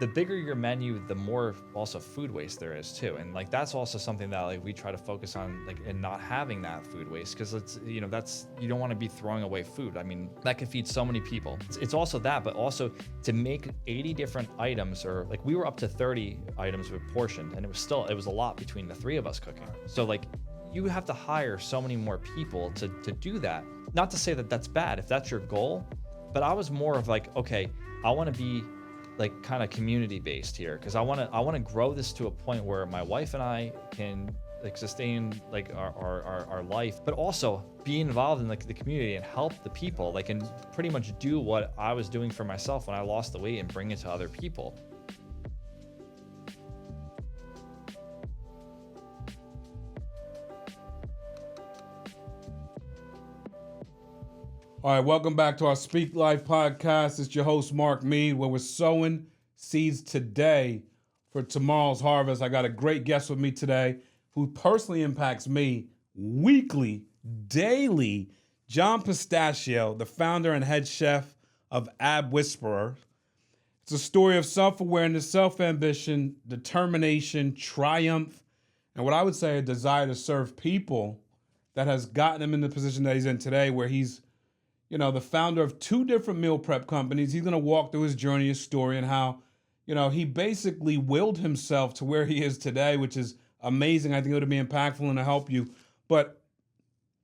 the bigger your menu, the more also food waste there is too. And like that's also something that like we try to focus on, like, and not having that food waste, because it's, that's, you don't want to be throwing away food. I mean, that can feed so many people. It's also that, but also to make 80 different items, or like we were up to 30 items with portioned, and it was a lot between the three of us cooking. So like you have to hire so many more people to do that. Not to say that that's bad if that's your goal, but I was more of like, okay, I want to be like kind of community based here, because I want to grow this to a point where my wife and I can like sustain like our life, but also be involved in like the community and help the people, like, and pretty much do what I was doing for myself when I lost the weight and bring it to other people. All right, welcome back to our Speak Life podcast. It's your host, Mark Mead, where we're sowing seeds today for tomorrow's harvest. I got a great guest with me today who personally impacts me weekly, daily. John Pistacchio, the founder and head chef of Ab Whisperer. It's a story of self-awareness, self-ambition, determination, triumph, and what I would say a desire to serve people that has gotten him in the position that he's in today, where he's the founder of 2 different meal prep companies. He's going to walk through his journey, his story, and how, he basically willed himself to where he is today, which is amazing. I think it would be impactful and to help you. But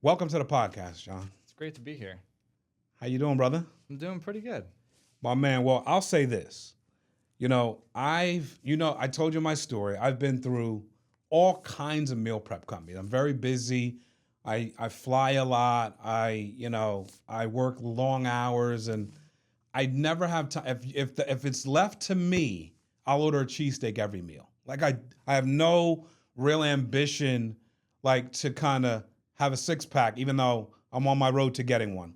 welcome to the podcast, John. It's great to be here. How you doing, brother? I'm doing pretty good. My man, well, I'll say this. I told you my story. I've been through all kinds of meal prep companies. I'm very busy. I fly a lot. I work long hours, and I never have time. If it's left to me, I'll order a cheesesteak every meal. Like I have no real ambition, like, to kind of have a 6-pack, even though I'm on my road to getting one.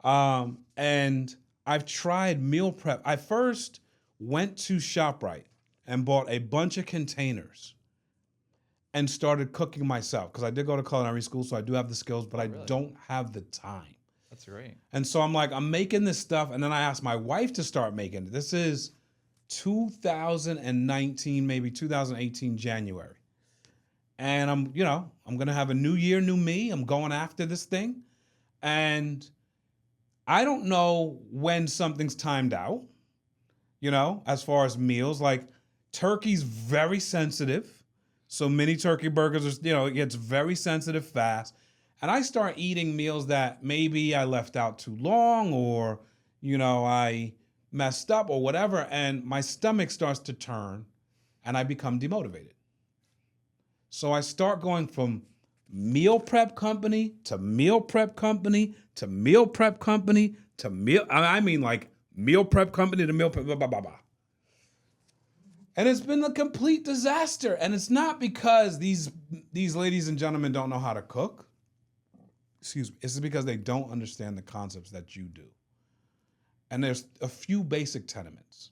And I've tried meal prep. I first went to ShopRite and bought a bunch of containers and started cooking myself, because I did go to culinary school, so I do have the skills, but I don't have the time. That's great. And so I'm making this stuff, and then I asked my wife to start making it. This is 2019, maybe 2018, January. And I'm going to have a new year, new me. I'm going after this thing. And I don't know when something's timed out, as far as meals. Like, turkey's very sensitive. So mini turkey burgers are, it gets very sensitive fast. And I start eating meals that maybe I left out too long, or, I messed up or whatever. And my stomach starts to turn and I become demotivated. So I start going from meal prep company to meal prep company to meal prep company to meal. I mean, like, meal prep company to meal prep, blah, blah, blah, blah. And it's been a complete disaster. And it's not because these ladies and gentlemen don't know how to cook. Excuse me. It's because they don't understand the concepts that you do. And there's a few basic tenements.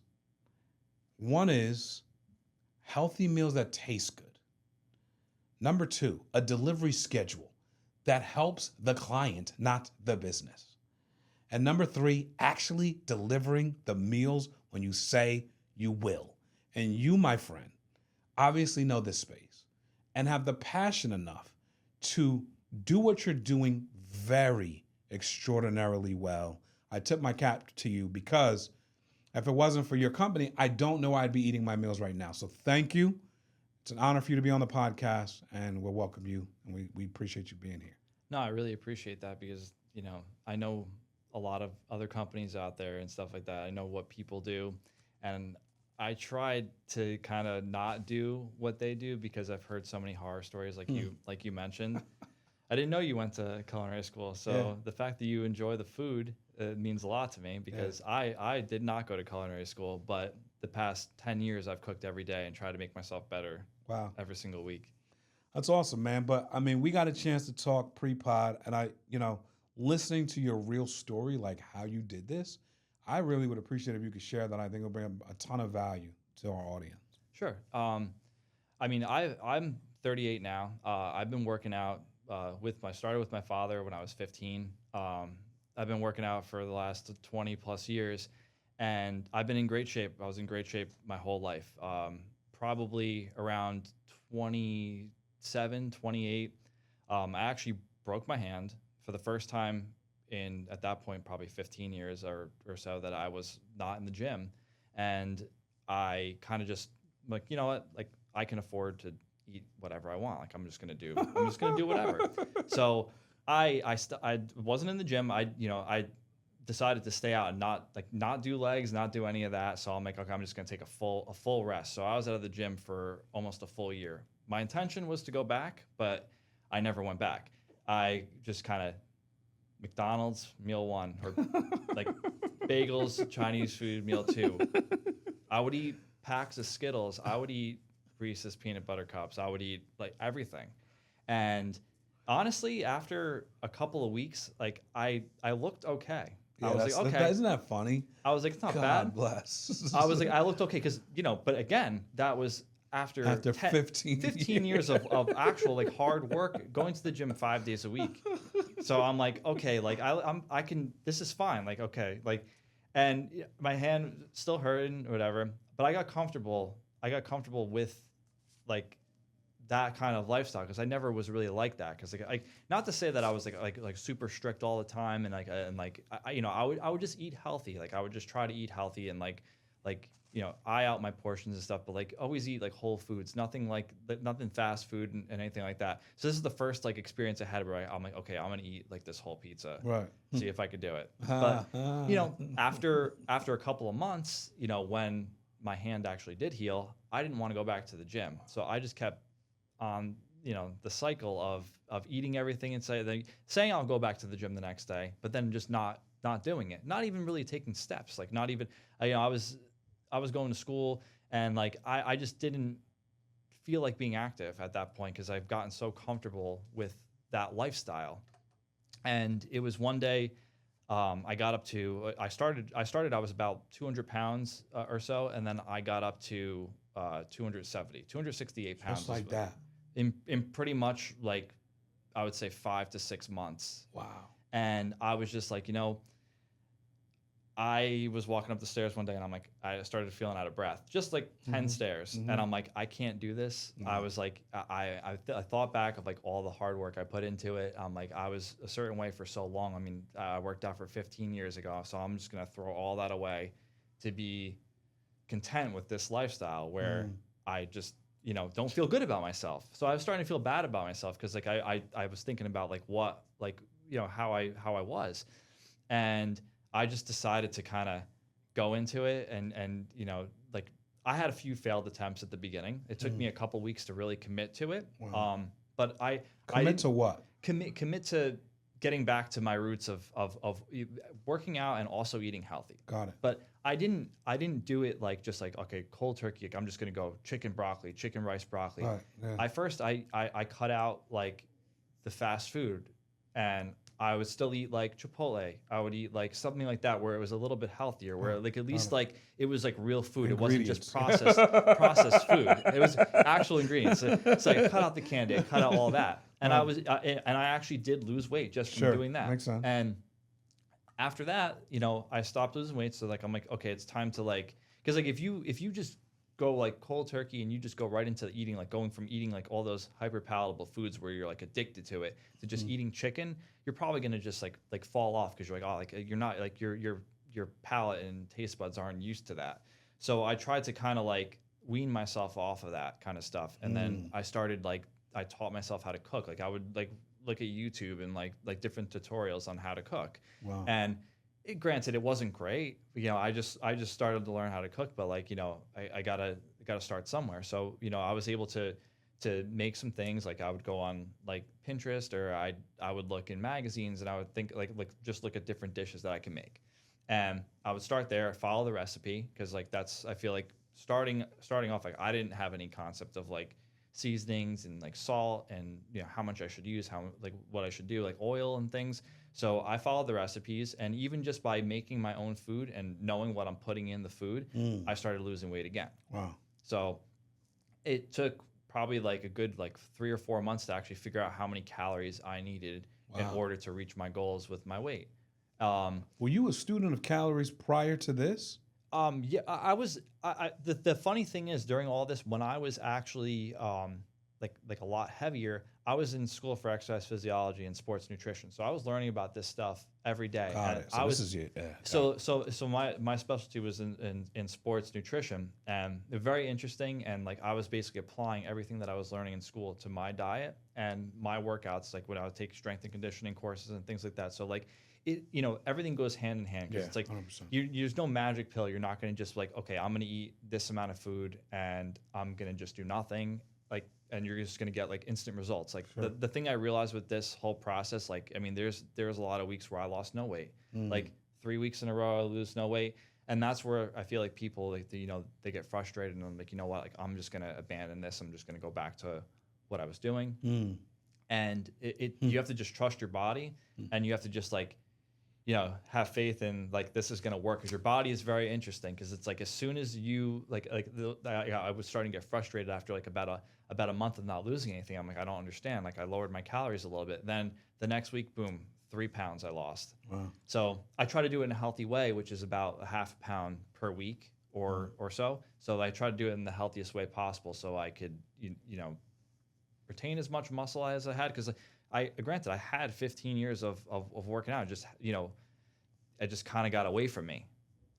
One is healthy meals that taste good. Number 2, a delivery schedule that helps the client, not the business. And number 3, actually delivering the meals when you say you will. And you, my friend, obviously know this space and have the passion enough to do what you're doing very extraordinarily well. I tip my cap to you, because if it wasn't for your company, I don't know I'd be eating my meals right now. So thank you. It's an honor for you to be on the podcast, and we'll welcome you, and we appreciate you being here. No, I really appreciate that, because, I know a lot of other companies out there and stuff like that. I know what people do, and I tried to kind of not do what they do, because I've heard so many horror stories like you mentioned. I didn't know you went to culinary school. So the fact that you enjoy the food means a lot to me, because I did not go to culinary school, but the past 10 years I've cooked every day and tried to make myself better. Wow. Every single week. That's awesome, man. But I mean, we got a chance to talk pre-pod, and listening to your real story, like how you did this, I really would appreciate if you could share that. I think it'll bring a ton of value to our audience. Sure. I'm 38 now. I've been working out started with my father when I was 15. I've been working out for the last 20 plus years, and I've been in great shape. I was in great shape my whole life. Probably around 27, 28. I actually broke my hand for the first time in, at that point, probably 15 years or so that I was not in the gym. And I kind of just like, you know what, like I can afford to eat whatever I want. Like I'm just going to do whatever. So I wasn't in the gym. I decided to stay out and not do legs, not do any of that. So I'm like, okay, I'm just gonna take a full rest. So I was out of the gym for almost a full year. My intention was to go back, but I never went back. I just kind of McDonald's meal 1 or like bagels, Chinese food meal 2. I would eat packs of Skittles. I would eat Reese's peanut butter cups. I would eat like everything. And honestly, after a couple of weeks, like I looked okay. Yeah, I was like, okay. Isn't that funny? I was like, it's not God bad. bless. I was like, I looked okay because, but again, that was after 15 years of actual like hard work, going to the gym 5 days a week. So I'm like, okay, like I can, this is fine. Like, okay, like, and my hand still hurting or whatever, but I got comfortable. I got comfortable with like that kind of lifestyle because I never was really like that. Because like not to say that I was like super strict all the time and I would just eat healthy. Like I would just try to eat healthy and like eye out my portions and stuff. But like always eat like whole foods, nothing fast food and anything like that. So this is the first like experience I had where I'm like, okay, I'm gonna eat like this whole pizza, right? See if I could do it. But after a couple of months, when my hand actually did heal, I didn't want to go back to the gym, so I just kept on the cycle of eating everything and saying I'll go back to the gym the next day, but then just not doing it, not even really taking steps, like not even I was going to school and like I just didn't feel like being active at that point because I've gotten so comfortable with that lifestyle. And it was one day I got up to I started I was about 200 pounds or so, and then I got up to 268 pounds Just like that. In pretty much like I would say 5 to 6 months. Wow. And I was just like, I was walking up the stairs one day and I'm like, I started feeling out of breath, just like 10 stairs. And I'm like, I can't do this. I was like, I thought back of like all the hard work I put into it. I'm like, I was a certain way for so long. I mean, I worked out for 15 years ago. So I'm just going to throw all that away to be content with this lifestyle where I just, don't feel good about myself. So I was starting to feel bad about myself because like I was thinking about like what, like, how I was. And I just decided to kind of go into it and like I had a few failed attempts at the beginning. It took me a couple weeks to really commit to it. Wow. But I commit to what? Commit to getting back to my roots of working out and also eating healthy. Got it. But I didn't do it like just like, okay, cold turkey, like I'm just gonna go chicken broccoli, chicken rice broccoli. Right, yeah. I cut out like the fast food, and I would still eat like Chipotle. I would eat like something like that where it was a little bit healthier, where like at least like it was like real food. It wasn't just processed food. It was actual ingredients. So I cut out the candy, I cut out all that, and I actually did lose weight just from doing that. Makes sense. And after that, I stopped losing weight. So like I'm like, okay, it's time to like, because like if you just go like cold turkey and you just go right into eating, like going from eating like all those hyper palatable foods where you're like addicted to it to just eating chicken, you're probably gonna just like fall off because you're like, oh, like you're not like your palate and taste buds aren't used to that. So I tried to kind of like wean myself off of that kind of stuff, and then I started like I taught myself how to cook. Like I would like look at YouTube and like different tutorials on how to cook. Wow. And granted, it wasn't great. I just started to learn how to cook, but like I gotta start somewhere. So I was able to make some things. Like I would go on like Pinterest, or I would look in magazines, and I would think like just look at different dishes that I can make, and I would start there, follow the recipe, because like that's, I feel like starting off, like I didn't have any concept of like seasonings and like salt and how much I should use, how like what I should do, like oil and things. So I followed the recipes, and even just by making my own food and knowing what I'm putting in the food, I started losing weight again. Wow. So it took probably like a good like 3 or 4 months to actually figure out how many calories I needed in order to reach my goals with my weight. Were you a student of calories prior to this? Yeah, I was. The funny thing is, during all this, when I was actually like a lot heavier, I was in school for exercise physiology and sports nutrition. So I was learning about this stuff every day. Got And it. So I this was is your so my specialty was in sports nutrition, and very interesting. And like I was basically applying everything that I was learning in school to my diet and my workouts, like when I would take strength and conditioning courses and things like that. So like it, everything goes hand in hand, because Yeah, it's like 100%. there's no magic pill. You're not going to just like, okay, I'm going to eat this amount of food and I'm going to just do nothing. Like, and you're just going to get like instant results. Like Sure. the thing I realized with this whole process, like, I mean, there's a lot of weeks where I lost no weight, like 3 weeks in a row, I lose no weight. And that's where I feel like people, like, they get frustrated and I'm like, you know what, like, I'm just going to abandon this. I'm just going to go back to what I was doing. And you have to just trust your body, and you have to just like, have faith in like this is gonna work, because your body is very interesting. Because it's like as soon as you I was starting to get frustrated after like about a month of not losing anything. I'm like, I don't understand. Like I lowered my calories a little bit. Then the next week, boom, 3 pounds I lost. Wow. So I try to do it in a healthy way, which is about a half pound per week or so. So I try to do it in the healthiest way possible, so I could retain as much muscle as I had. Because granted, I had 15 years of working out. Just it just kind of got away from me,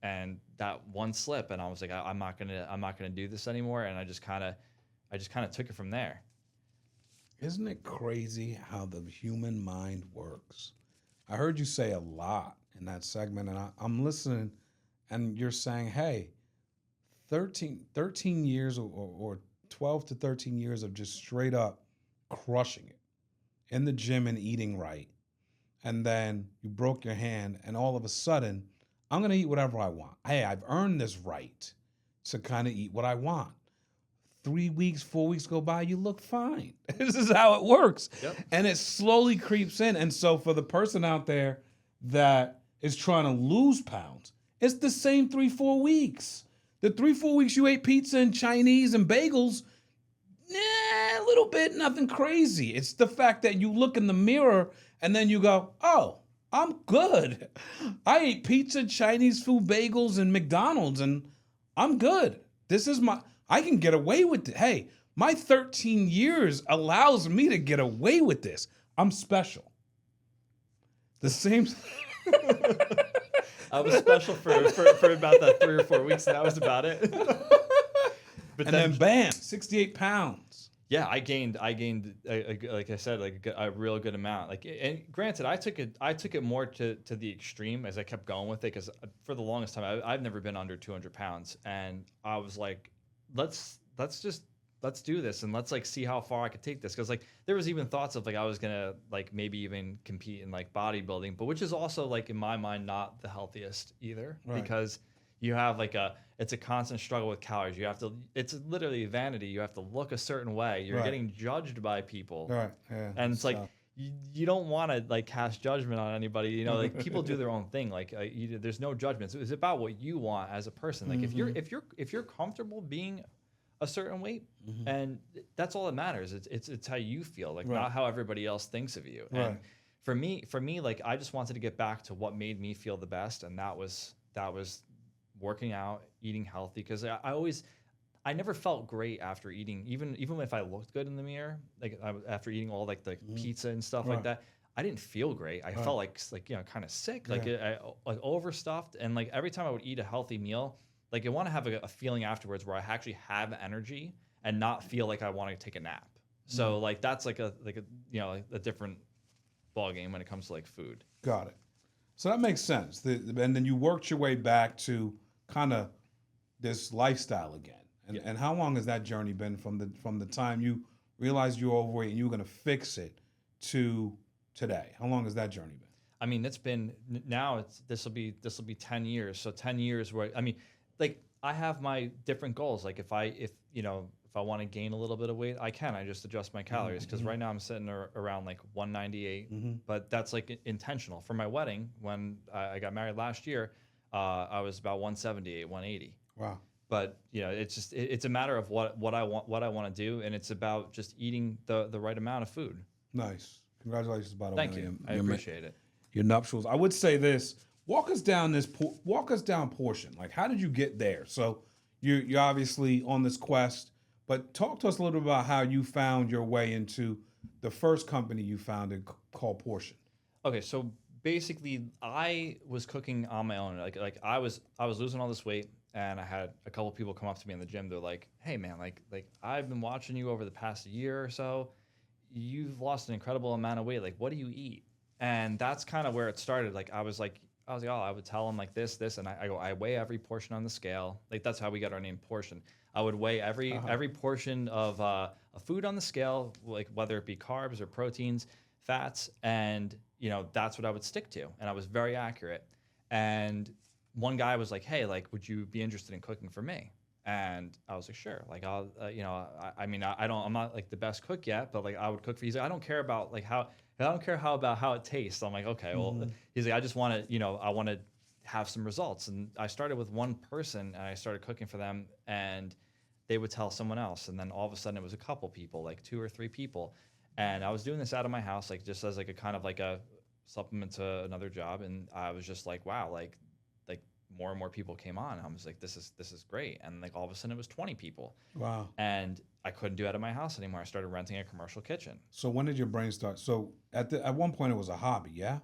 and that one slip, and I was like, I'm not gonna do this anymore. And I just kind of took it from there. Isn't it crazy how the human mind works? I heard you say a lot in that segment, and I'm listening, and you're saying, hey, 13 years or 12 to 13 years of just straight up crushing it in the gym and eating right. And then you broke your hand, and all of a sudden, I'm going to eat whatever I want. Hey, I've earned this right to kind of eat what I want. 3 weeks, 4 weeks go by, you look fine. This is how it works. Yep. And it slowly creeps in. And so for the person out there that is trying to lose pounds, it's the same 3-4 weeks. The 3-4 weeks you ate pizza and Chinese and bagels, a little bit, nothing crazy. It's the fact that you look in the mirror and then you go, oh, I'm good. I ate pizza, Chinese food, bagels, and McDonald's, and I'm good. I can get away with it. Hey, my 13 years allows me to get away with this. I'm special. The same. I was special for about that 3 or 4 weeks, and that was about it. But then bam, 68 pounds. Yeah, I gained like I said, like a real good amount. Like, and granted, I took it more to the extreme as I kept going with it, because for the longest time I've never been under 200 pounds, and I was like, let's do this, and let's like see how far I could take this. Because like there was even thoughts of like I was gonna like maybe even compete in like bodybuilding, but which is also like in my mind not the healthiest either, Right. because you have like it's a constant struggle with calories. It's literally vanity. You have to look a certain way. You're Right. getting judged by people. Right. Yeah. And it's like, you don't want to like cast judgment on anybody. Like people do their own thing. Like there's no judgments. It's about what you want as a person. Like if you're comfortable being a certain weight, and that's all that matters. It's how you feel, like Right. not how everybody else thinks of you. Right. And for me, like I just wanted to get back to what made me feel the best, and that was working out, eating healthy, because I never felt great after eating, even if I looked good in the mirror, like after eating all like the pizza and stuff like that, I didn't feel great. I felt like kind of sick, like I overstuffed, and like every time I would eat a healthy meal, like I want to have a feeling afterwards where I actually have energy and not feel like I want to take a nap. So like that's like a different ball game when it comes to like food. Got it. So that makes sense. And then you worked your way back to kind of this lifestyle again. And how long has that journey been from the time you realized you were overweight and you were going to fix it to today? How long has that journey been? I mean, it's been now. This will be 10 years. So 10 years where like I have my different goals. Like if I want to gain a little bit of weight, I just adjust my calories, because right now I'm sitting around like 198, but that's like intentional. For my wedding, when I got married last year, I was about 178, 180. Wow. But it's a matter of what I want to do, and it's about just eating the right amount of food. Nice. Congratulations, by the way. Thank you. I appreciate it. Your nuptials. I would say this: Walk us down portion. Like, how did you get there? So you're obviously on this quest, but talk to us a little bit about how you found your way into the first company you founded called Portion. Okay, so basically, I was cooking on my own. Like I was losing all this weight, and I had a couple people come up to me in the gym. They're like, "Hey, man, like I've been watching you over the past year or so. You've lost an incredible amount of weight. Like, what do you eat?" And that's kind of where it started. Like, I was like, oh, I would tell them like this, and I weigh every portion on the scale. Like, that's how we got our name Portion. I would weigh every portion of a food on the scale, like whether it be carbs or proteins, fats, and that's what I would stick to. And I was very accurate. And one guy was like, "Hey, like, would you be interested in cooking for me?" And I was like, "Sure." Like, I'll, I'm not like the best cook yet, but like I would cook for you. He's like, "I don't care about like how, I don't care about how it tastes." I'm like, "Okay, well," he's like, "I just want to, I want to have some results." And I started with one person, and I started cooking for them, and they would tell someone else, and then all of a sudden it was a couple people, like 2 or 3 people, and I was doing this out of my house, like just as like a kind of like a supplement to another job, and I was just like, wow, like more and more people came on. I was like, this is great. And like all of a sudden it was 20 people. Wow. And I couldn't do it at my house anymore. I started renting a commercial kitchen. So when did your brain start? So at one point it was a hobby, yeah?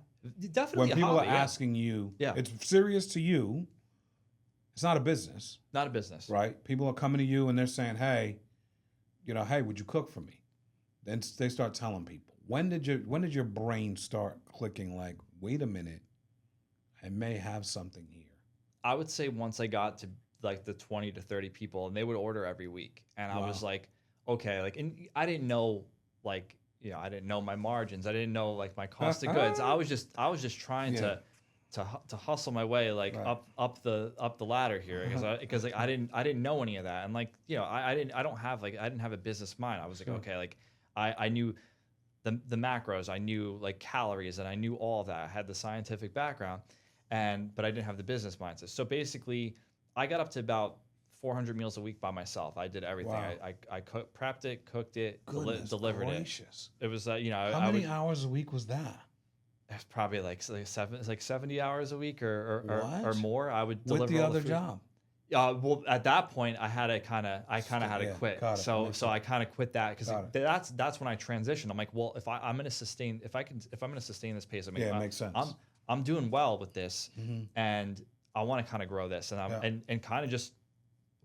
Definitely when people are asking you, it's serious to you. It's not a business. Not a business. Right? People are coming to you and they're saying, hey, hey, would you cook for me? Then they start telling people. When did your brain start clicking like, wait a minute, I may have something here? I would say once I got to like the 20 to 30 people, and they would order every week. And I was like, okay, like, and I didn't know, like, I didn't know my margins. I didn't know like my cost of goods. I was just trying to hustle my way like up the ladder here because like I didn't know any of that. And like, I didn't have a business mind. I was like, okay, like I knew the macros, I knew like calories, and I knew all of that. I had the scientific background. But I didn't have the business mindset. So basically, I got up to about 400 meals a week by myself. I did everything. Wow. I prepped it, cooked it, delivered gracious. it. It was how many hours a week was that? It's probably like 70 hours a week or more. I would deliver with the all other food. job. Well, at that point, I had to kind of had to quit. So I kind of quit that because that's when I transitioned. I'm like, well, if I'm going to sustain this pace, I mean, it makes sense. I'm doing well with this, and I want to kind of grow this, and kind of just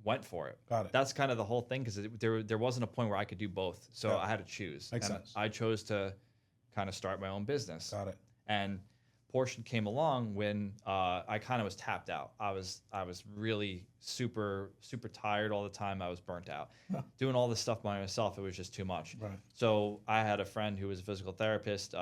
went for it. Got it. That's kind of the whole thing because there wasn't a point where I could do both, so I had to choose. Makes sense. I chose to kind of start my own business. Got it. And Portion came along when I kind of was tapped out. I was really super tired all the time. I was burnt out. Doing all this stuff by myself, it was just too much. Right. So I had a friend who was a physical therapist.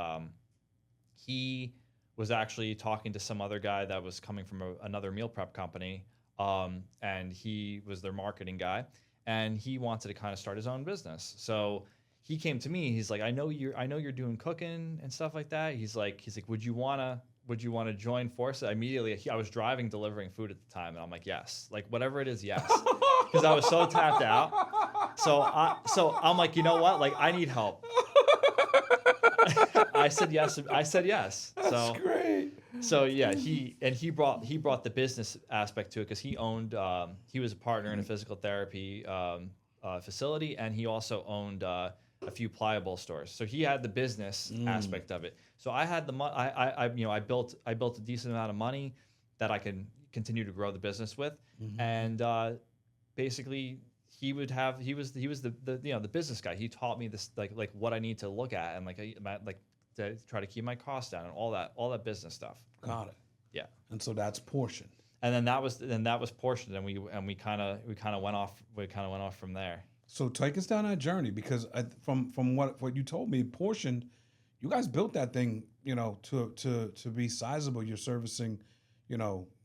He was actually talking to some other guy that was coming from another meal prep company, and he was their marketing guy, and he wanted to kind of start his own business. So he came to me. He's like, I know you're doing cooking and stuff like that. He's like, would you wanna join forces? Immediately, I was driving, delivering food at the time, and I'm like, yes, like whatever it is, yes, because I was so tapped out. So I'm like, you know what? Like, I need help. I said yes. That's great. So yeah, he brought the business aspect to it because he owned he was a partner in a physical therapy facility, and he also owned a few pliable stores. So he had the business aspect of it. So I had the I built a decent amount of money that I can continue to grow the business with, and basically. He was the business guy. He taught me this like what I need to look at and like to try to keep my costs down and all that business stuff. Got it. Yeah. And so that's Portion. And then that was Portion, and we kind of went off from there. So take us down that journey because from what you told me, Portion, you guys built that thing, to be sizable. You're servicing,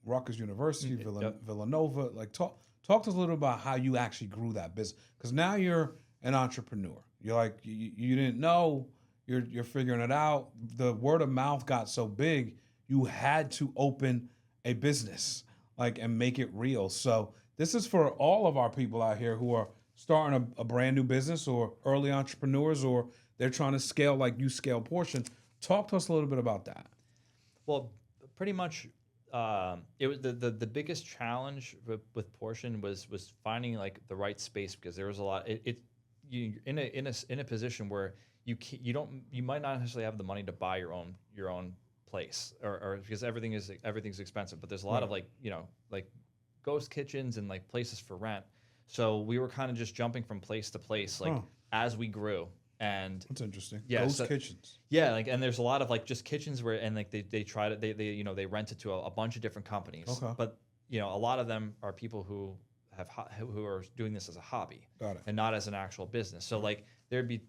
Rutgers University, Villanova. Like talk to us a little about how you actually grew that business, because now you're an entrepreneur. You're like you didn't know, you're figuring it out. The word of mouth got so big, you had to open a business and make it real. So this is for all of our people out here who are starting a brand new business or early entrepreneurs, or they're trying to scale like you scale Portion. Talk to us a little bit about that. Well, pretty much it was the biggest challenge with portion was finding like the right space, because there was a lot. You in a position where you might not necessarily have the money to buy your own place, or because everything's expensive. But there's a lot of like like ghost kitchens and like places for rent. So we were kind of just jumping from place to place like as we grew. And that's interesting. Yeah, Ghost kitchens. Yeah, like, and there's a lot of like just kitchens where, and like they try to they rent it to a bunch of different companies. Okay. But a lot of them are people who who are doing this as a hobby. Got it. And not as an actual business. So like there'd be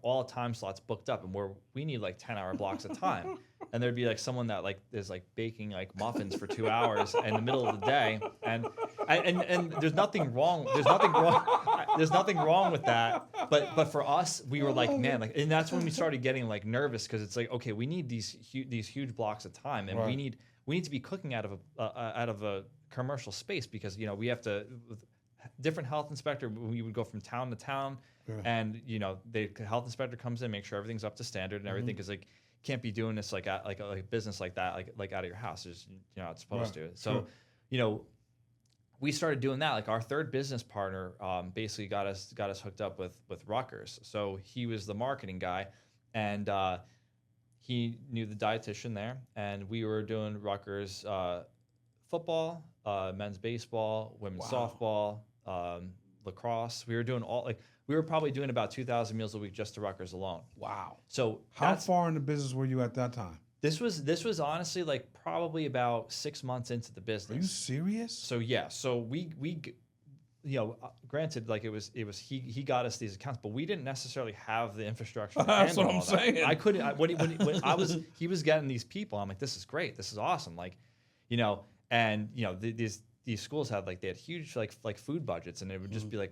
all time slots booked up, and we need like 10-hour blocks of time. And there'd be like someone that like is like baking like muffins for 2 hours in the middle of the day, and there's nothing wrong. There's nothing wrong with that. But for us, we were like, man, like, and that's when we started getting like nervous, because it's like, okay, we need these huge blocks of time, and we need to be cooking out of a commercial space, because we have to, with different health inspector, we would go from town to town. And the health inspector comes in, make sure everything's up to standard and everything, because like can't be doing this like at like a business like that, like out of your house. It's it's supposed to. So we started doing that. Like our third business partner basically got us hooked up with Rutgers. So he was the marketing guy, and he knew the dietitian there, and we were doing Rutgers football, men's baseball, women's softball, lacrosse. We were doing we were probably doing about 2,000 meals a week just to Rutgers alone. Wow. So how far in the business were you at that time? This was honestly like probably about 6 months into the business. Are you serious? So yeah, so we granted, like it was he got us these accounts, but we didn't necessarily have the infrastructure. That's what I'm saying. I couldn't. When I was, he was getting these people. I'm like, this is great. This is awesome. Like, and these schools had they had huge like food budgets, and it would just be like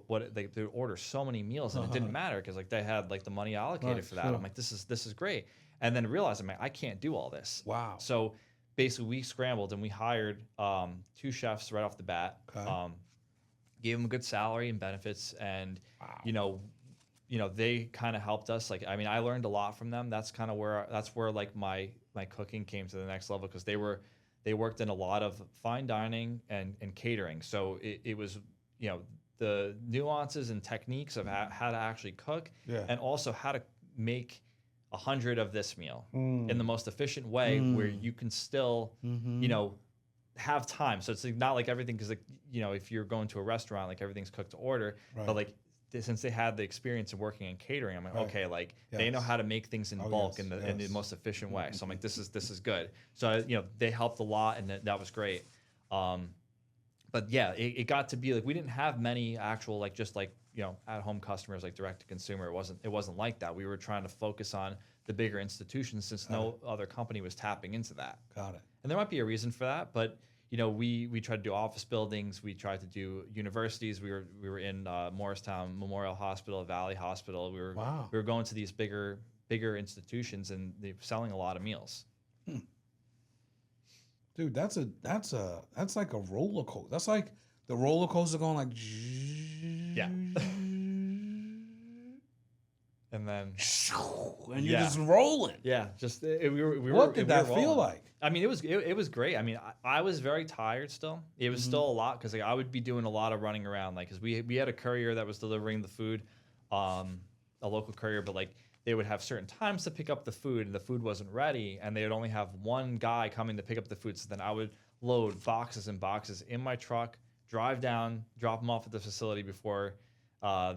what they would order so many meals, and it didn't matter because like they had like the money allocated for that. I'm like, this is great. And then realized, I'm like, I can't do all this. Wow. So basically, we scrambled and we hired 2 chefs right off the bat. Okay. Gave them a good salary and benefits, and they kind of helped us. Like, I mean, I learned a lot from them. That's kind of where like my cooking came to the next level, because they worked in a lot of fine dining and catering. So it was the nuances and techniques of how to actually cook, and also how to make 100 of this meal in the most efficient way, where you can still have time. So it's like not like everything, because like if you're going to a restaurant, like everything's cooked to order, but like since they had the experience of working in catering, I'm like, okay, like they know how to make things in bulk in the most efficient way. So I'm like, this is good. So they helped a lot, and that was great. But yeah, it got to be like we didn't have many actual just at home customers, like direct to consumer. It wasn't like that. We were trying to focus on the bigger institutions, since no other company was tapping into that. Got it. And there might be a reason for that, but we tried to do office buildings, we tried to do universities. We were in Morristown Memorial Hospital, Valley Hospital. We were going to these bigger institutions, and they're selling a lot of meals. Dude, that's like a roller coaster. That's like the roller coaster going like yeah. And then and you're just rolling. Yeah, just What did that feel like? I mean, it was great. I mean, I was very tired still. It was still a lot, because I would be doing a lot of running around, because we had a courier that was delivering the food, a local courier, but they would have certain times to pick up the food, and the food wasn't ready, and they would only have one guy coming to pick up the food. So then I would load boxes and boxes in my truck, drive down, drop them off at the facility before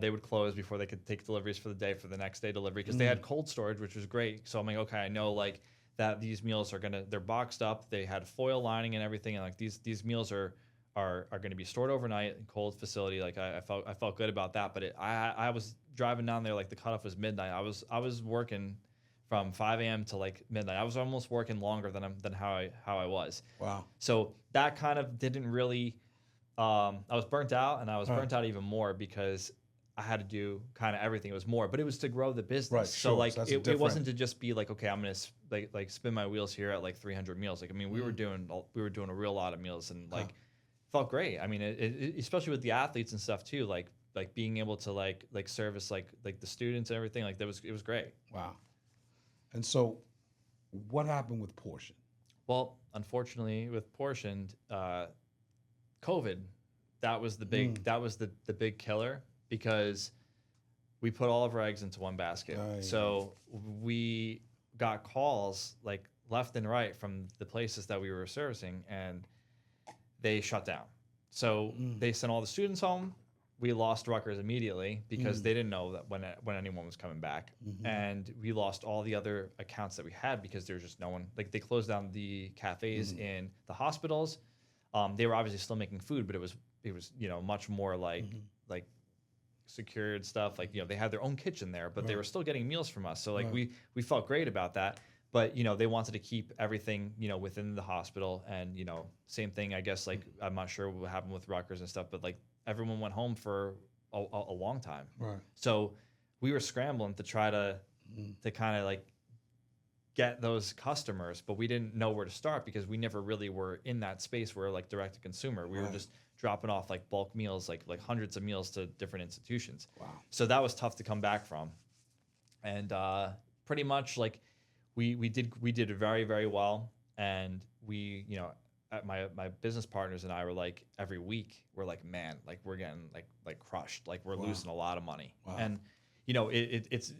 they would close, before they could take deliveries for the day, for the next day delivery, because they had cold storage, which was great. So I'm like, okay, I know that these meals they're boxed up. They had foil lining and everything, and these meals are going to be stored overnight in cold facility. I felt good about that. But I was driving down there, the cutoff was midnight. I was working from 5 a.m. to midnight. I was almost working longer than how I was. Wow. So that kind of didn't really. I was burnt out, and I was burnt out even more because I had to do kind of everything. It was more, but it was to grow the business. Right, sure. So it wasn't to just be okay, I'm gonna spin my wheels here at 300 meals. I mean, we were doing a real lot of meals, and felt great. I mean, it, especially with the athletes and stuff too. Like being able to service the students and everything. It was great. Wow. And so, what happened with portion? Well, unfortunately, with Portioned, COVID, that was the big killer because we put all of our eggs into one basket. So we got calls like left and right from the places that we were servicing, and they shut down. So they sent all the students home. We lost Rutgers immediately because they didn't know that when anyone was coming back, and we lost all the other accounts that we had because there's just no one. Like they closed down the cafes in the hospitals. They were obviously still making food, but it was much more like secured stuff. Like they had their own kitchen there, but they were still getting meals from us. So like we felt great about that. But they wanted to keep everything within the hospital, and same thing I guess. Like I'm not sure what happened with Rutgers and stuff, but like everyone went home for a long time. Right. So we were scrambling to try to kind of like get those customers, but we didn't know where to start because we never really were in that space where like direct to consumer. We were just dropping off like bulk meals, like hundreds of meals to different institutions. Wow. So that was tough to come back from, and pretty much like. We did very, very well, and we my business partners and I were like every week we're like, man, like we're getting like crushed, like we're losing a lot of money. And it's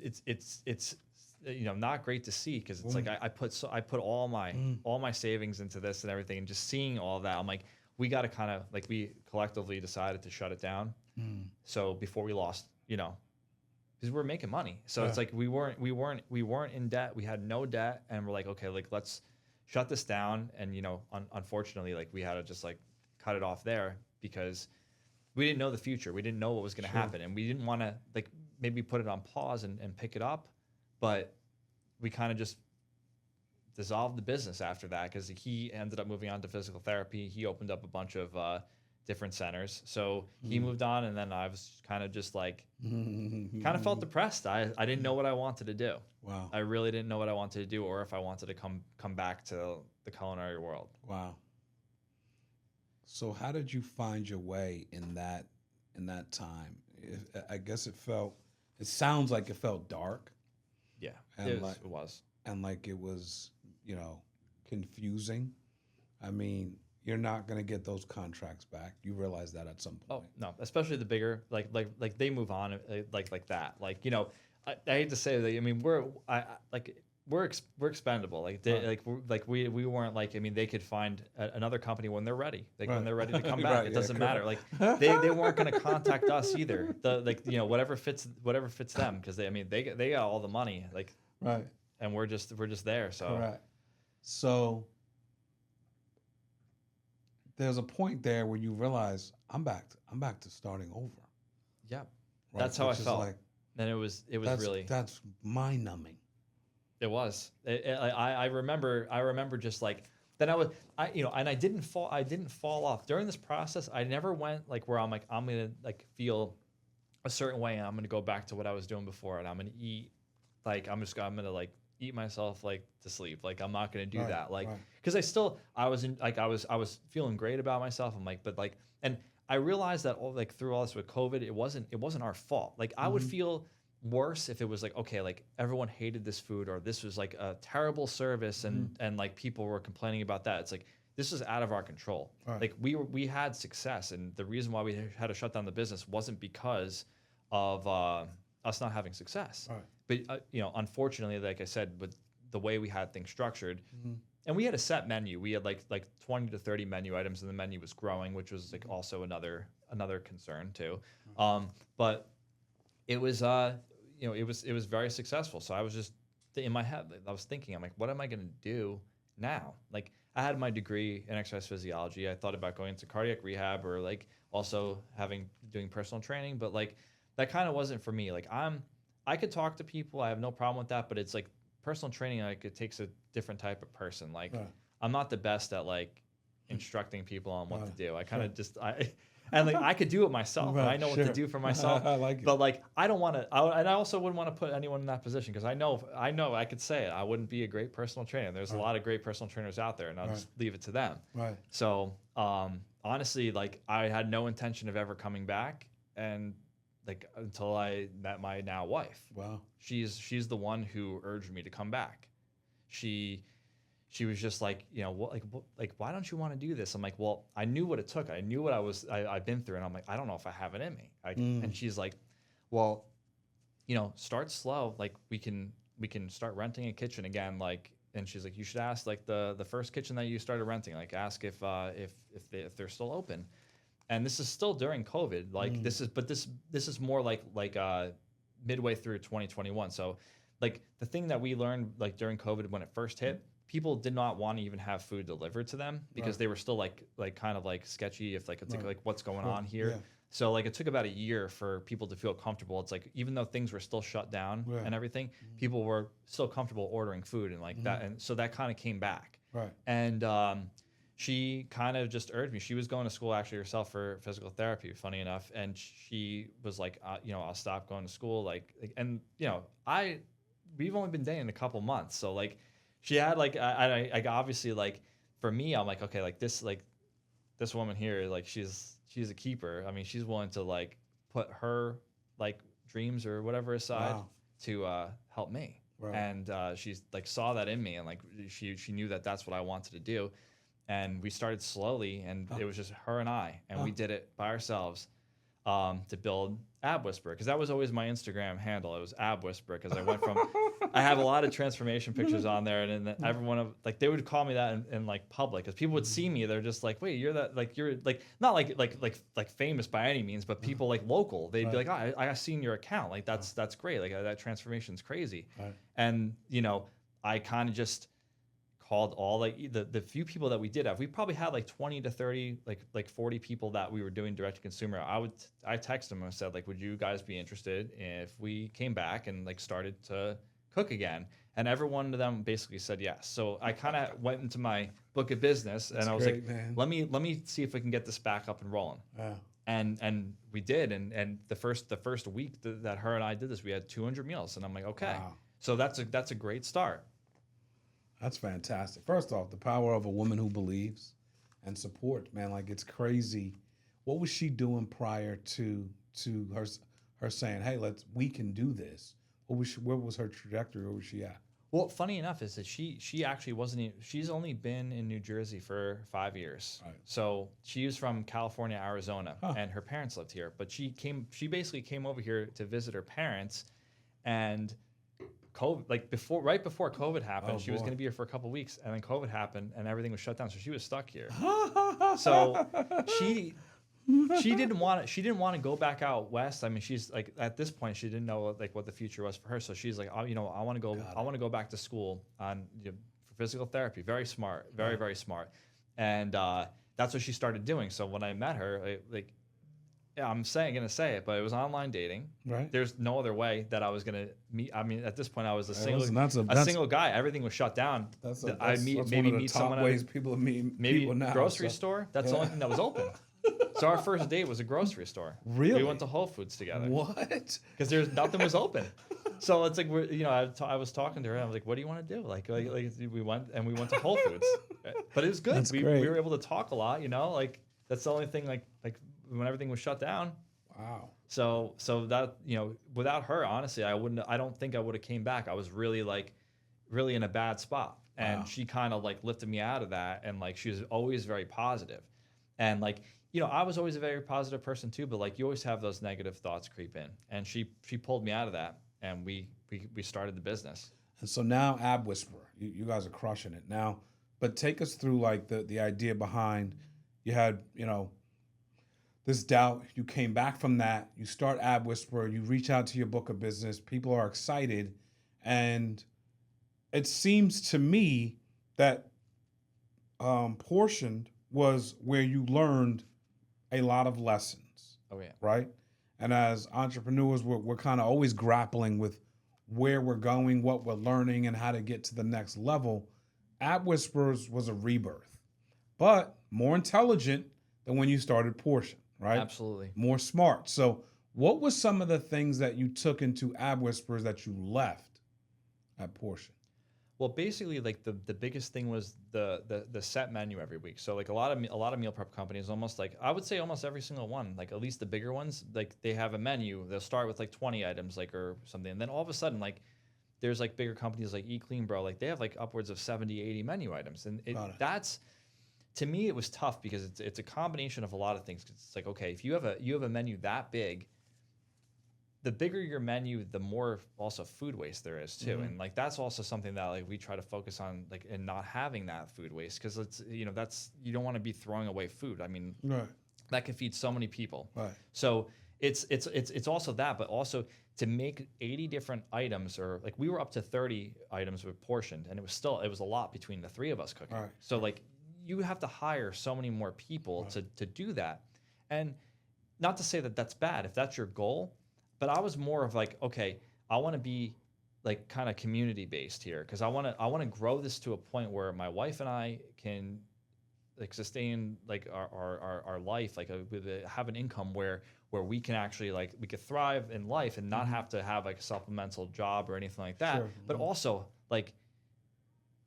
not great to see because it's like I put all my savings into this and everything, and just seeing all of that, I'm like, we got to kind of like, we collectively decided to shut it down. So before we lost, because we're making money. So it's like we weren't in debt. We had no debt, and we're like, okay, like let's shut this down. And unfortunately, like we had to just like cut it off there because we didn't know the future. We didn't know what was going to happen, and we didn't want to like maybe put it on pause and pick it up. But we kind of just dissolved the business after that because he ended up moving on to physical therapy. He opened up a bunch of different centers. So he moved on, and then I was kind of just like, kind of felt depressed. I didn't know what I wanted to do. Wow. I really didn't know what I wanted to do, or if I wanted to come back to the culinary world. Wow. So how did you find your way in that time? I guess it sounds like it felt dark. Yeah, and it was. And like it was, confusing. I mean, you're not going to get those contracts back. You realize that at some point. Oh no, especially the bigger, like they move on like that. Like I hate to say that. I mean, we're expendable. Like we weren't like. I mean, they could find another company when they're ready. Like when they're ready to come back. It doesn't matter. Like they weren't going to contact us either. Whatever fits them, because they got all the money. Like right. And we're just there. So right. So there's a point there where you realize I'm back to starting over. Yeah, right? That's how I felt. And it was that's mind numbing. It was. I remember just like then and I didn't fall off during this process. I never went like where I'm like I'm gonna like feel a certain way and I'm gonna go back to what I was doing before, and I'm gonna eat like I'm gonna like eat myself like to sleep. Like I'm not gonna do that. Like because I was feeling great about myself. I'm like, but like, and I realized that through all this with COVID, it wasn't our fault. Like I would feel worse if it was like, okay, like everyone hated this food, or this was like a terrible service, and like people were complaining about that. It's like this is out of our control. Right. Like we had success, and the reason why we had to shut down the business wasn't because of us not having success. Right. But unfortunately, like I said, with the way we had things structured, and we had a set menu. We had like 20 to 30 menu items, and the menu was growing, which was like also another concern too. But it was it was very successful. So I was just in my head, I was thinking, I'm like, what am I going to do now? Like I had my degree in exercise physiology. I thought about going into cardiac rehab, or like also doing personal training, but like that kind of wasn't for me. Like I could talk to people. I have no problem with that, but it's like personal training, like it takes a different type of person. Like I'm not the best at like instructing people on what to do. I kind of and like I could do it myself. And I know what to do for myself. I like it. But like I don't want to, and I also wouldn't want to put anyone in that position, because I know I could say it. I wouldn't be a great personal trainer. There's a lot of great personal trainers out there, and I'll just leave it to them. Right. So honestly, like I had no intention of ever coming back, and like until I met my now wife. Wow. She's the one who urged me to come back. She she was just like, like, why don't you want to do this? I'm like, well, I knew what it took. I knew what I've been through. And I'm like, I don't know if I have it in me. And she's like, well, start slow. Like we can start renting a kitchen again. Like, and she's like, you should ask like the first kitchen that you started renting, like ask if they're still open. And this is still during COVID. Like this is more like midway through 2021. So like the thing that we learned like during COVID when it first hit, people did not want to even have food delivered to them because they were still like kind of like sketchy if like it's like what's going on here. Yeah. So like it took about a year for people to feel comfortable. It's like even though things were still shut down and everything, people were still comfortable ordering food and like that. And so that kind of came back. Right. And she kind of just urged me. She was going to school actually herself for physical therapy, funny enough. And she was like, I'll stop going to school. And we've only been dating a couple months. So like she had like, I obviously like for me, I'm like, okay, like this woman here, like she's a keeper. I mean, she's willing to like put her like dreams or whatever aside to help me. Right. And she's like saw that in me and like she knew that that's what I wanted to do. And we started slowly, and it was just her and I, and we did it by ourselves to build Ab Whisperer, because that was always my Instagram handle. It was Ab Whisperer because I went from I have a lot of transformation pictures on there, and then everyone like they would call me that in like public, because people would see me. They're just like, wait, you're like not like famous by any means, but people like local. They'd be like, oh, I seen your account. Like that's great. Like that transformation's crazy. Right. And I kind of just called all like the few people that we did have. We probably had like 20 to 30, like 40 people that we were doing direct to consumer. I texted them and said like, would you guys be interested if we came back and like started to cook again? And every one of them basically said yes. So I kind of went into my book of business and I was great, like, man. Let me see if we can get this back up and rolling. Wow. And we did. And the first week that her and I did this, we had 200 meals. And I'm like, okay. Wow. So that's a great start. That's fantastic. First off, the power of a woman who believes and support, man, like it's crazy. What was she doing prior to her saying, hey, we can do this? Where was her trajectory? Where was she at? Well, funny enough is that she actually wasn't, she's only been in New Jersey for 5 years. Right. So she was from California, Arizona, and her parents lived here. But she basically came over here to visit her parents, and COVID, like right before COVID happened, she was going to be here for a couple of weeks, and then COVID happened, and everything was shut down, so she was stuck here. So she didn't want to go back out west. I mean, she's like at this point she didn't know like what the future was for her. So she's like, I want to go back to school for physical therapy. Very smart, very smart, and that's what she started doing. So when I met her, I'm gonna say it, but it was online dating. Right. There's no other way that I was gonna meet. I mean, at this point, I was a single guy. Everything was shut down. I'd meet someone ways people meet maybe people now, grocery store. That's the only thing that was open. So our first date was a grocery store. Really? We went to Whole Foods together. What? Because nothing was open. So it's like I was talking to her. And I was like, "What do you want to do?" Like we went to Whole Foods, but it was good. We were able to talk a lot. Like that's the only thing. Like when everything was shut down. Wow. So that without her, honestly, I don't think I would have came back. I was really in a bad spot, and she kind of like lifted me out of that, and like she was always very positive, and like I was always a very positive person too, but like you always have those negative thoughts creep in, and she pulled me out of that, and we started the business. And so now Ab Whisperer, you guys are crushing it now. But take us through like the idea behind. You had this doubt, you came back from that, you start Ab Whisperer, you reach out to your book of business, people are excited, and it seems to me that Portioned was where you learned a lot of lessons. Oh yeah. Right? And as entrepreneurs, we're kind of always grappling with where we're going, what we're learning, and how to get to the next level. Ab Whisperers was a rebirth, but more intelligent than when you started Portioned. Right? Absolutely. More smart. So what was some of the things that you took into Ab Whisperers that you left at Portioned? Well, basically, like the biggest thing was the set menu every week. So like a lot of meal prep companies, almost like I would say almost every single one, like at least the bigger ones, like they have a menu. They'll start with like 20 items, like or something, and then all of a sudden, like there's like bigger companies like Eat Clean Bro, like they have like upwards of 70, 80 menu items. And that's, to me, it was tough because it's a combination of a lot of things. It's like, okay, if you have a menu that big, the bigger your menu, the more also food waste there is too. And like, that's also something that like we try to focus on, like, and not having that food waste. Cause it's, that's, you don't want to be throwing away food. I mean, that can feed so many people. So it's also that, but also to make 80 different items, or like we were up to 30 items with portioned, and it was a lot between the three of us cooking. So like you have to hire so many more people to do that. And not to say that that's bad if that's your goal, but I was more of like, okay, I want to be like kind of community based here, because I want to grow this to a point where my wife and I can like sustain like our life, like have an income where we can actually like we could thrive in life and not have to have like a supplemental job or anything like that, but also like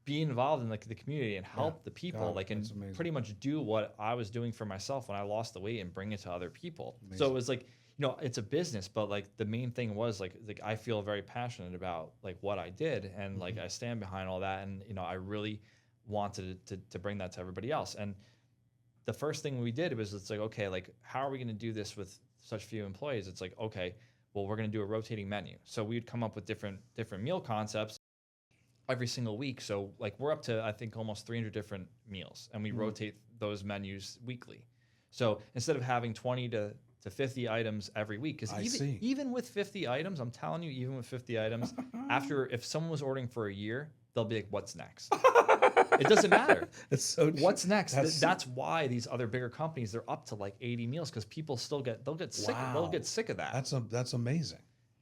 be involved in like the community and help the people, like, and pretty much do what I was doing for myself when I lost the weight and bring it to other people. So it was like, it's a business, but like the main thing was like I feel very passionate about like what I did, and like I stand behind all that, and I really wanted to bring that to everybody else. And the first thing we did was, it's like, okay, like how are we going to do this with such few employees? It's like, okay, well, we're going to do a rotating menu. So we'd come up with different meal concepts every single week. So like we're up to, I think, almost 300 different meals, and we rotate those menus weekly. So instead of having 20 to 50 items every week, because even with 50 items, I'm telling you, even with 50 items, after, if someone was ordering for a year, they'll be like, what's next? It doesn't matter. It's so true. What's next? That's why these other bigger companies, they're up to like 80 meals, because people still they'll get sick. Wow. They'll get sick of that. That's amazing.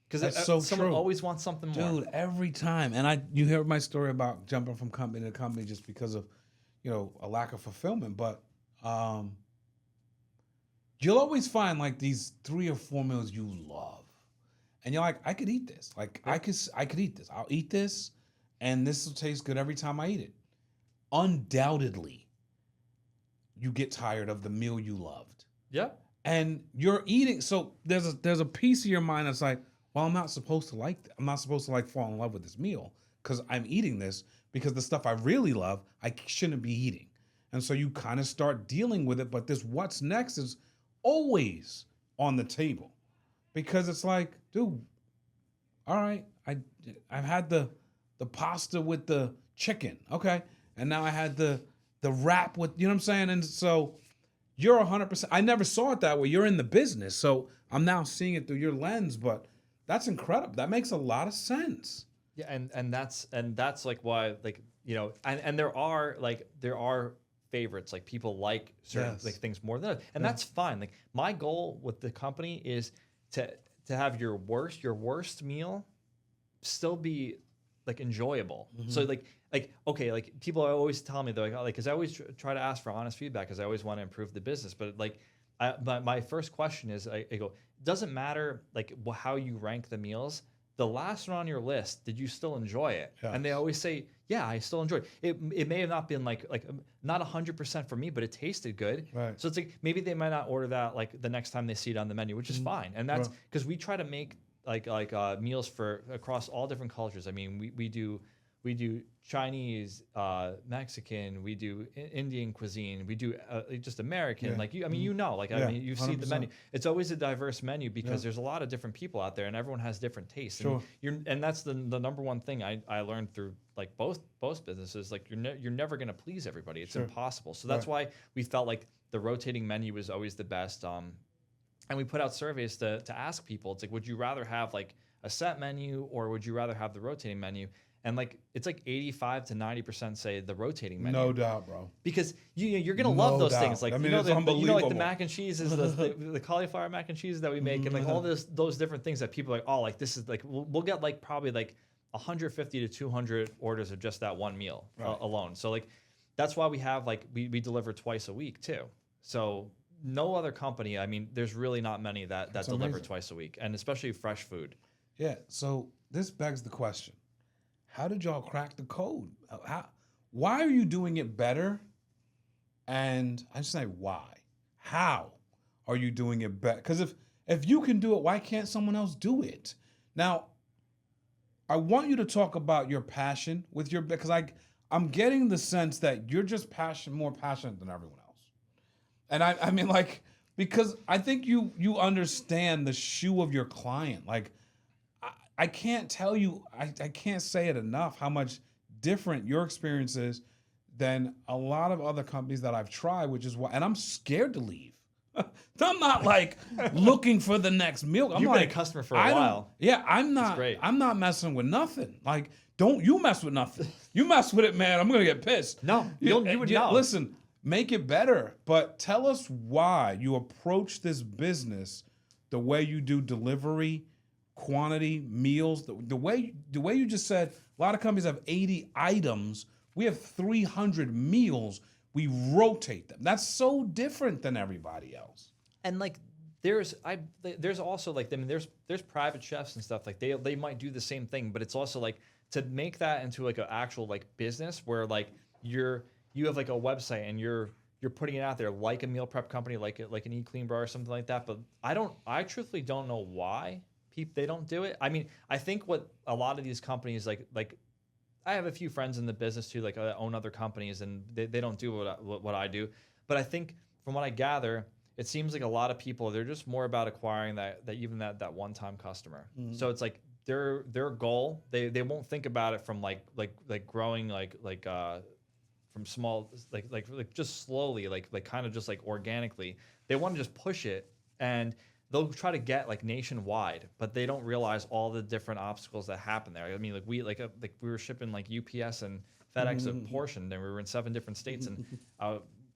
Because someone always wants something more. Dude, every time. And you hear my story about jumping from company to company just because of, a lack of fulfillment. But you'll always find like these 3 or 4 meals you love, and you're like, I could eat this. Like I could eat this. I'll eat this, and this will taste good every time I eat it. Undoubtedly, you get tired of the meal you loved. Yep. And you're eating. So there's a piece of your mind that's like, well, I'm not supposed to like that. I'm not supposed to like fall in love with this meal because I'm eating this, because the stuff I really love, I shouldn't be eating. And so you kind of start dealing with it. But this what's next is always on the table, because it's like, dude, all right, I've had the pasta with the chicken, okay, and now I had the wrap with, you know what I'm saying? And so you're 100%. I never saw it that way. You're in the business, so I'm now seeing it through your lens. But that's incredible. That makes a lot of sense. Yeah, and that's like why, like, and there are favorites, like people like certain like things more than others, and that's fine. Like my goal with the company is to have your worst meal still be like enjoyable. So like okay, like people are always telling me, they're like, because I always try to ask for honest feedback, because I always want to improve the business. But like my first question is, I go, it doesn't matter like how you rank the meals, the last one on your list, did you still enjoy it? And they always say, yeah, I still enjoyed it. It may have not been like not 100% for me, but it tasted good. Right. So it's like maybe they might not order that like the next time they see it on the menu, which is fine. And that's because we try to make like meals for across all different cultures. I mean, we do Chinese, Mexican, we do Indian cuisine, we do just American. Like I mean, you've seen the menu. It's always a diverse menu, because there's a lot of different people out there, and everyone has different tastes. Sure. And that's the number one thing I learned through like both businesses. Like you're never going to please everybody. It's impossible. So that's why we felt like the rotating menu was always the best. And we put out surveys to ask people. It's like, would you rather have like a set menu, or would you rather have the rotating menu? And like it's like 85 to 90% say the rotating menu. No doubt, bro. Because you're gonna love those things. Like, I mean, it's unbelievable. Like the mac and cheese is the cauliflower mac and cheese that we make, and like all those different things that people are like, oh, like this is like we'll get like probably like 150 to 200 orders of just that one meal alone. So like that's why we have like we deliver twice a week too. So no other company, I mean, there's really not many that deliver twice a week, and especially fresh food. Yeah. So this begs the question: how did y'all crack the code? Why are you doing it better? And I just say, why? How are you doing it better? Because if you can do it, why can't someone else do it? Now, I want you to talk about your passion with your, because I'm getting the sense that you're just more passionate than everyone else. And I mean, like, because I think you understand the shoe of your client. Like, I can't tell you, I can't say it enough how much different your experience is than a lot of other companies that I've tried, which is why, and I'm scared to leave. I'm not like looking for the next meal. You've been a customer for a while. Yeah, I'm not. great. I'm not messing with nothing. Like, don't you mess with nothing. You mess with it, man, I'm gonna get pissed. No, you would know. Listen, make it better, but tell us why you approach this business the way you do delivery, quantity, meals, the way you just said. A lot of companies have 80 items. We have 300 meals. We rotate them. That's so different than everybody else. And like there's also like, I mean, there's private chefs and stuff, like they might do the same thing, but it's also like to make that into like an actual like business where like you have like a website and you're putting it out there like a meal prep company, like an Eat Clean Bar or something like that. But I truthfully don't know why they don't do it. I mean, I think what a lot of these companies like I have a few friends in the business too, like own other companies, and they don't do what I do. But I think from what I gather, it seems like a lot of people, they're just more about acquiring that one-time customer. Mm-hmm. So it's like their goal, they won't think about it from like growing from small, like just slowly, like kind of just like organically. They want to just push it, and they'll try to get like nationwide, but they don't realize all the different obstacles that happen there. I mean, like we were shipping like UPS and FedEx a portion, and we were in 7 different states, and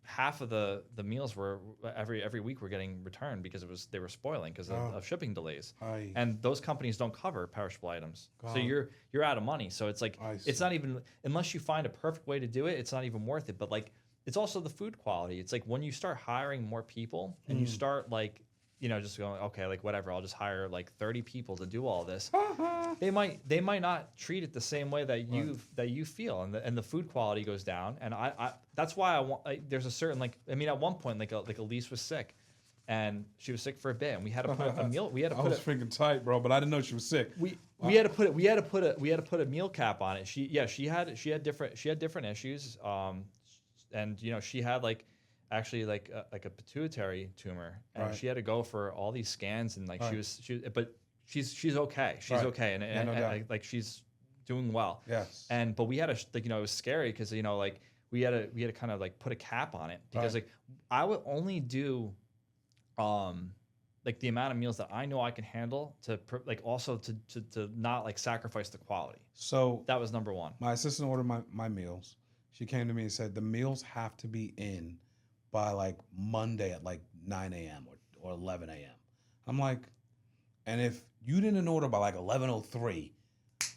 half of the meals were every week were getting returned because they were spoiling because of shipping delays. And those companies don't cover perishable items, so you're out of money. So it's like it's not even, unless you find a perfect way to do it, it's not even worth it. But like it's also the food quality. It's like when you start hiring more people and you start like, just going, okay, like whatever, I'll just hire like 30 people to do all this. They might not treat it the same way that you feel, and the food quality goes down. And I that's why I want. There's a certain at one point like Elise was sick, and she was sick for a bit, and we had to put a meal. I was freaking tight, bro, but I didn't know she was sick. We had to put a meal cap on it. She had different issues. And she had actually like a pituitary tumor, and she had to go for all these scans, and like but she's okay. She's okay, and like she's doing well. Yes. But we had to it was scary because we had to kind of like put a cap on it because like I would only do like the amount of meals that I know I can handle to also to not like sacrifice the quality. So that was number one. My assistant ordered my meals. She came to me and said the meals have to be in by like Monday at like 9 a.m. or 11 a.m. I'm like, and if you didn't order by like 11:03,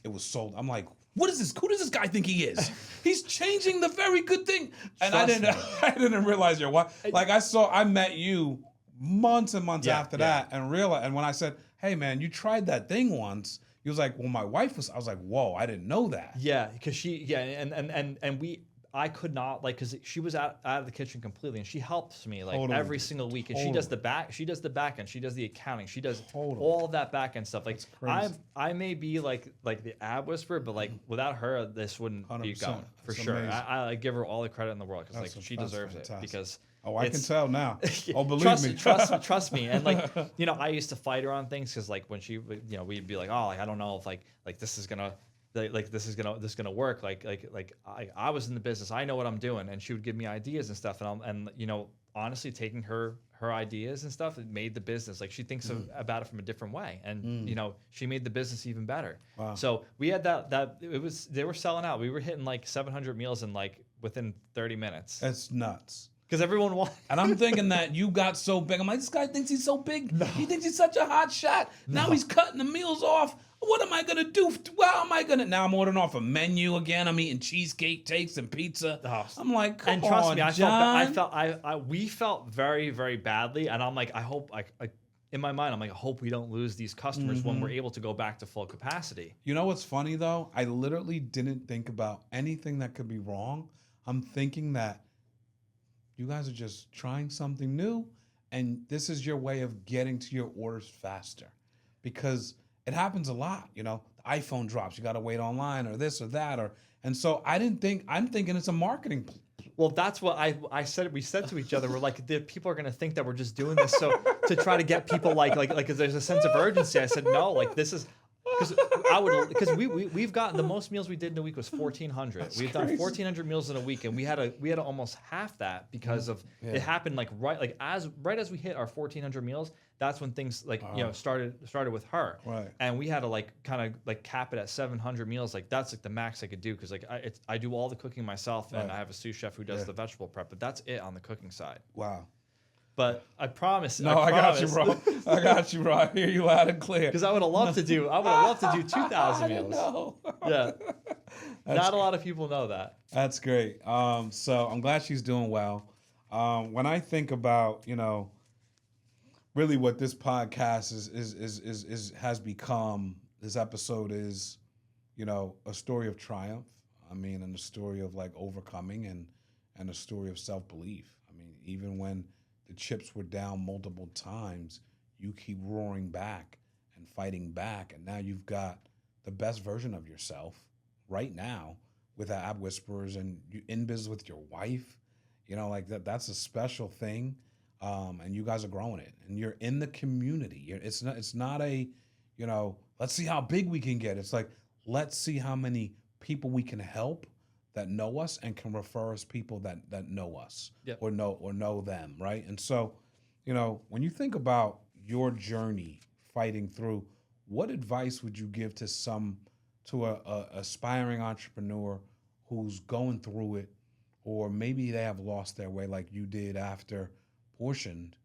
it was sold. I'm like, what is this? Who does this guy think he is? He's changing the very good thing. And I didn't realize you're what. Like I met you months and months after that, and realized. And when I said, hey man, you tried that thing once. He was like, well, my wife was. I was like, whoa, I didn't know that. Yeah, because I could not because she was out of the kitchen completely, and she helps me every single week, and she does the back end, she does the accounting, she does all that back end stuff. Like I may be like the ab whisperer, but like without her, this wouldn't be going for sure. I give her all the credit in the world because she deserves it because. Oh, I can tell now. Oh, believe me. Trust me. And I used to fight her on things because when she, we'd be like, oh, I don't know if like this is gonna. This is gonna work. I was in the business. I know what I'm doing, and she would give me ideas and stuff. And honestly, taking her ideas and stuff, it made the business she thinks about it from a different way, and she made the business even better. Wow. So we had that they were selling out. We were hitting 700 meals in within 30 minutes. That's nuts. Because everyone wants. And I'm thinking that you got so big. I'm like, this guy thinks he's so big. No. He thinks he's such a hot shot. Now he's cutting the meals off. What am I going to do? How am I going to? Now I'm ordering off a menu again. I'm eating cheesecake takes and pizza. Oh. I'm like, come on, and trust me, John. We felt very, very badly. And I'm like, I hope, in my mind, I'm like, I hope we don't lose these customers when we're able to go back to full capacity. You know what's funny, though? I literally didn't think about anything that could be wrong. I'm thinking that you guys are just trying something new, and this is your way of getting to your orders faster. Because it happens a lot. You know, the iPhone drops, you got to wait online or this or that, and so I'm thinking it's a marketing. Well, that's what I said. We said to each other, we're like, the people are gonna think that we're just doing this so to try to get people like 'cause there's a sense of urgency. I said no, like this is because we've gotten the most meals we did in a week was 1,400. We've done 1,400 meals in a week, and we had to almost half that because of it happened like as we hit our 1,400 meals. That's when things started with her, Right. and we had to like kind of like cap it at 700 meals. Like that's like the max I could do because like I do all the cooking myself, and I have a sous chef who does the vegetable prep, but that's it on the cooking side. Wow. But I promise. No, I got you, bro. I got you, bro. I hear you loud and clear. Because I would have loved to do 2,000 meals. No. Yeah. Not a lot of people know that. That's great. So I'm glad she's doing well. When I think about, really what this podcast has become, this episode is, a story of triumph. I mean, and a story of like overcoming and a story of self-belief. I mean, even when the chips were down multiple times, you keep roaring back and fighting back, and now you've got the best version of yourself right now with Ab Whisperers, and you in business with your wife. Like that's a special thing, and you guys are growing it, and you're in the community. It's not a let's see how big we can get. It's like, let's see how many people we can help that know us and can refer us people that know us. Yep. or know them, right? And so, when you think about your journey fighting through, what advice would you give to a aspiring entrepreneur who's going through it, or maybe they have lost their way like you did after Portioned?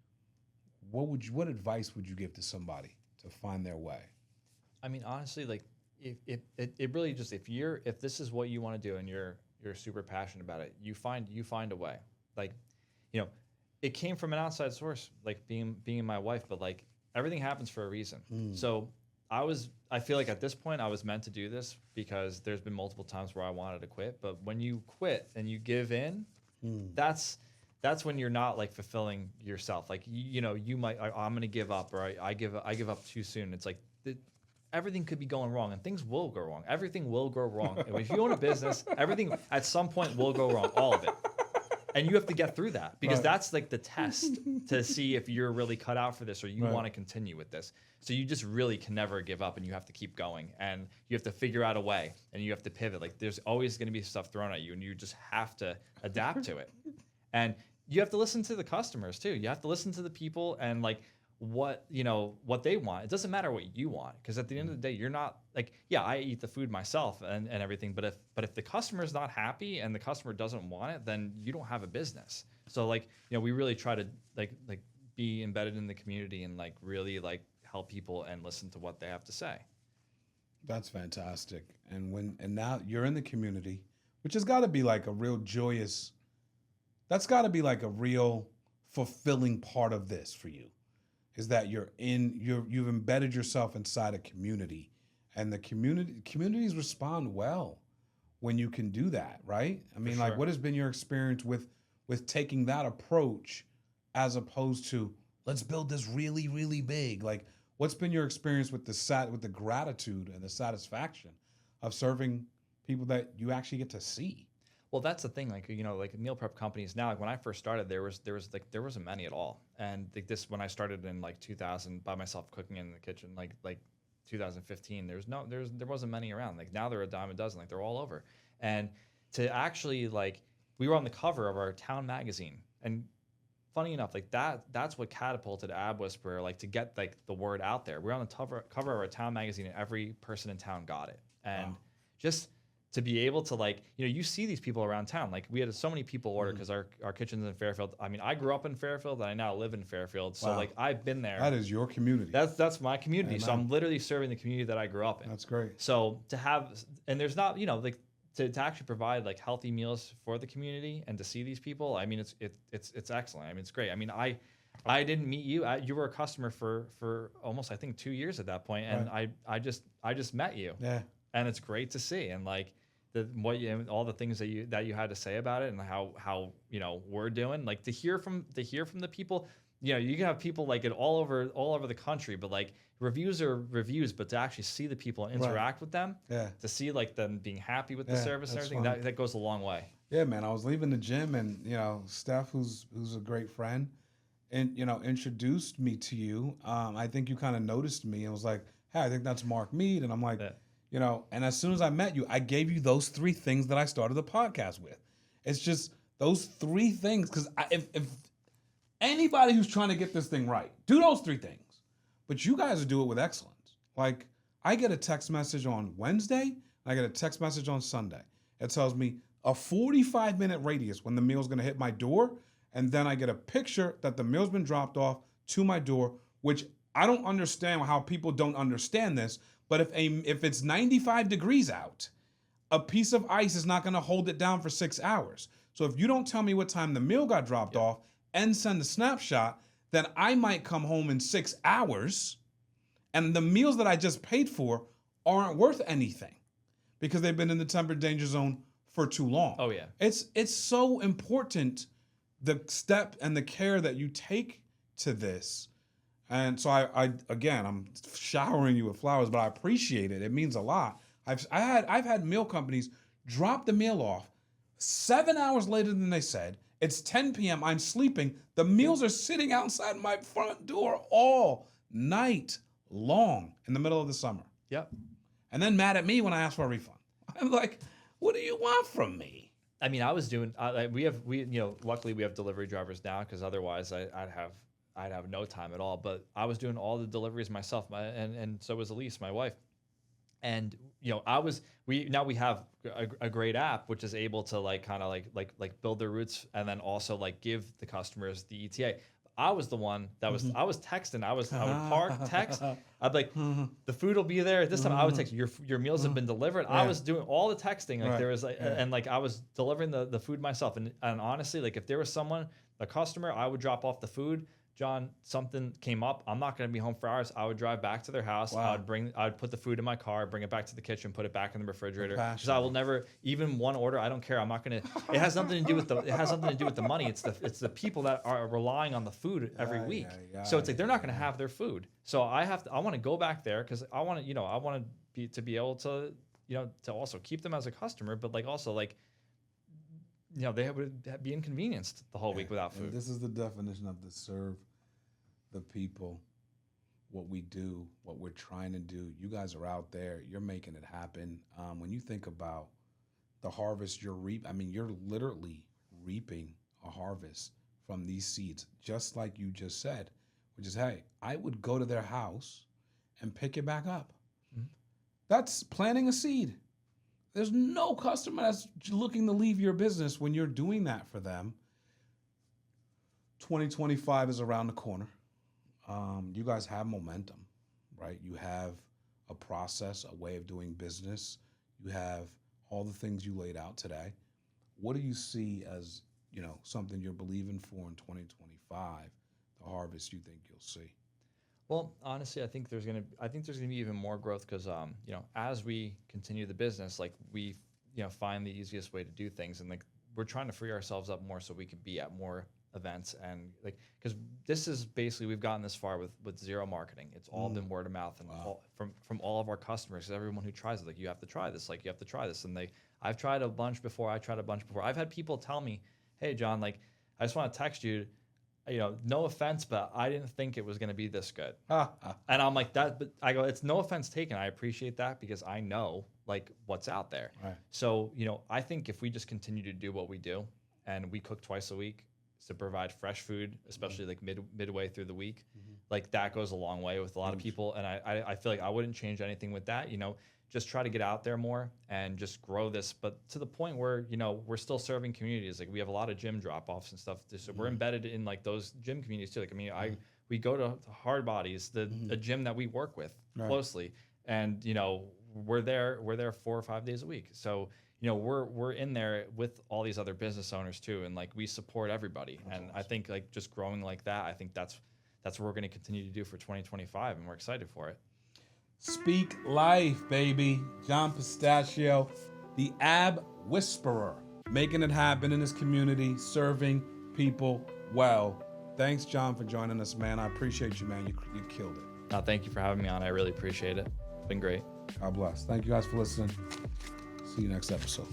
What advice would you give to somebody to find their way? I mean, honestly, like it really just if this is what you want to do and you're super passionate about it, you find a way. Like, it came from an outside source, like being my wife, but like everything happens for a reason. So I feel like at this point I was meant to do this because there's been multiple times where I wanted to quit, but when you quit and you give in, that's when you're not like fulfilling yourself. Like you might I'm gonna give up, or I give up too soon. It's like everything could be going wrong, and things will go wrong. Everything will go wrong. If you own a business, everything at some point will go wrong, all of it. And you have to get through that because that's like the test to see if you're really cut out for this or you want to continue with this. So you just really can never give up, and you have to keep going, and you have to figure out a way, and you have to pivot. Like there's always going to be stuff thrown at you, and you just have to adapt to it. And you have to listen to the customers too. You have to listen to the people and like what they want. It doesn't matter what you want, because at the end of the day, you're not like, I eat the food myself and everything, but if the customer's not happy and the customer doesn't want it, then you don't have a business. So like, we really try to like be embedded in the community and like really like help people and listen to what they have to say. That's fantastic. And now you're in the community, which has got to be like a real joyous, that's got to be like a real fulfilling part of this for you. Is that you've embedded yourself inside a community, and the communities respond well when you can do that, right? I mean, like, what has been your experience with taking that approach as opposed to let's build this really, really big? Like, what's been your experience with the gratitude and the satisfaction of serving people that you actually get to see? Well, that's the thing, like, like meal prep companies now, like when I first started, there wasn't many at all. And like when I started in like 2000 by myself cooking in the kitchen, like 2015, there wasn't many around. Like now they're a dime a dozen, like they're all over. And to actually like, we were on the cover of our town magazine, and funny enough, like that's what catapulted Ab Whisperer, like to get like the word out there. We're on the cover of our town magazine, and every person in town got it. And just to be able to like, you see these people around town. Like we had so many people order because our kitchen's in Fairfield. I mean, I grew up in Fairfield and I now live in Fairfield. So like I've been there. That is your community. That's my community. Amen. So I'm literally serving the community that I grew up in. That's great. So to have, and there's not, like to actually provide like healthy meals for the community and to see these people, I mean, it's excellent. I mean, it's great. I mean, I didn't meet you. You were a customer for almost, I think, 2 years at that point. And I just met you. Yeah. And it's great to see. And like, all the things that you had to say about it, and how we're doing, like to hear from the people. You can have people like it all over the country, but like reviews are reviews, but to actually see the people interact with them, to see like them being happy with the service and everything, that goes a long way. Yeah, man. I was leaving the gym, and Steph, who's a great friend, and introduced me to you. I think you kind of noticed me and was like, "Hey, I think that's Mark Mead," and I'm like, and as soon as I met you, I gave you those 3 things that I started the podcast with. It's just those 3 things, because if anybody who's trying to get this thing right, do those 3 things. But you guys do it with excellence. Like, I get a text message on Wednesday, and I get a text message on Sunday. It tells me a 45-minute radius when the meal's going to hit my door, and then I get a picture that the meal's been dropped off to my door, which I don't understand how people don't understand this, but if it's 95 degrees out, a piece of ice is not going to hold it down for 6 hours. So if you don't tell me what time the meal got dropped off and send a snapshot, then I might come home in 6 hours, and the meals that I just paid for aren't worth anything because they've been in the tempered danger zone for too long. Oh yeah. It's so important, the step and the care that you take to this. And so I'm showering you with flowers, but I appreciate it. It means a lot. I've had meal companies drop the meal off 7 hours later than they said. It's 10 p.m. I'm sleeping. The meals are sitting outside my front door all night long in the middle of the summer. Yep. And then mad at me when I ask for a refund. I'm like, what do you want from me? I mean, I was doing. Luckily we have delivery drivers now, because otherwise I'd have no time at all. But I was doing all the deliveries myself, and so was Elise, my wife. And we have a great app which is able to build their routes and then also give the customers the ETA. I was the one that was I was texting. I would park, text. I'd be like, the food will be there this time. I would text, your meals have been delivered. I was doing all the texting. There was and I was delivering the food myself. And honestly, if there was a customer, I would drop off the food. John, something came up. I'm not going to be home for hours. I would drive back to their house. Wow. I would put the food in my car, bring it back to the kitchen, put it back in the refrigerator. Because I will never, even one order, I don't care. I'm not going to. It has nothing to do with the money. It's the people that are relying on the food every week. So it's they're not going to have their food. So I want to go back there because I want to be able to to also keep them as a customer, but they would be inconvenienced the whole week without food. And this is the definition of the serve the people, what we do, what we're trying to do. You guys are out there. You're making it happen. When you think about the harvest you're you're literally reaping a harvest from these seeds, just like you just said, which is, hey, I would go to their house and pick it back up. Mm-hmm. That's planting a seed. There's no customer that's looking to leave your business when you're doing that for them. 2025 is around the corner. You guys have momentum, right? You have a process, a way of doing business. You have all the things you laid out today. What do you see as, something you're believing for in 2025, the harvest you think you'll see? Well, honestly, I think there's gonna be even more growth because as we continue the business, we find the easiest way to do things, and we're trying to free ourselves up more so we can be at more events, and because this is basically, we've gotten this far with zero marketing. It's all been word of mouth, and from all of our customers, because everyone who tries it, you have to try this, you have to try this, and I've tried a bunch before. I've had people tell me, hey John, I just want to text you, no offense, but I didn't think it was going to be this good. And I'm like that, but I go, it's no offense taken. I appreciate that because I know what's out there. Right. So, I think if we just continue to do what we do, and we cook twice a week to provide fresh food, especially midway through the week, that goes a long way with a lot of people. And I feel like I wouldn't change anything with that, just try to get out there more and just grow this, but to the point where, we're still serving communities. We have a lot of gym drop-offs and stuff. So we're embedded in those gym communities too. We go to Hard Bodies, a gym that we work with closely, and, we're there 4 or 5 days a week. So, we're in there with all these other business owners too. And we support everybody. That's awesome. I think just growing like that, I think that's what we're going to continue to do for 2025. And we're excited for it. Speak life, baby. John Pistacchio, the Ab Whisperer, making it happen in his community, serving people well. Thanks, John, for joining us, man. I appreciate you, man. You killed it. No, thank you for having me on. I really appreciate it. It's been great. God bless. Thank you guys for listening. See you next episode.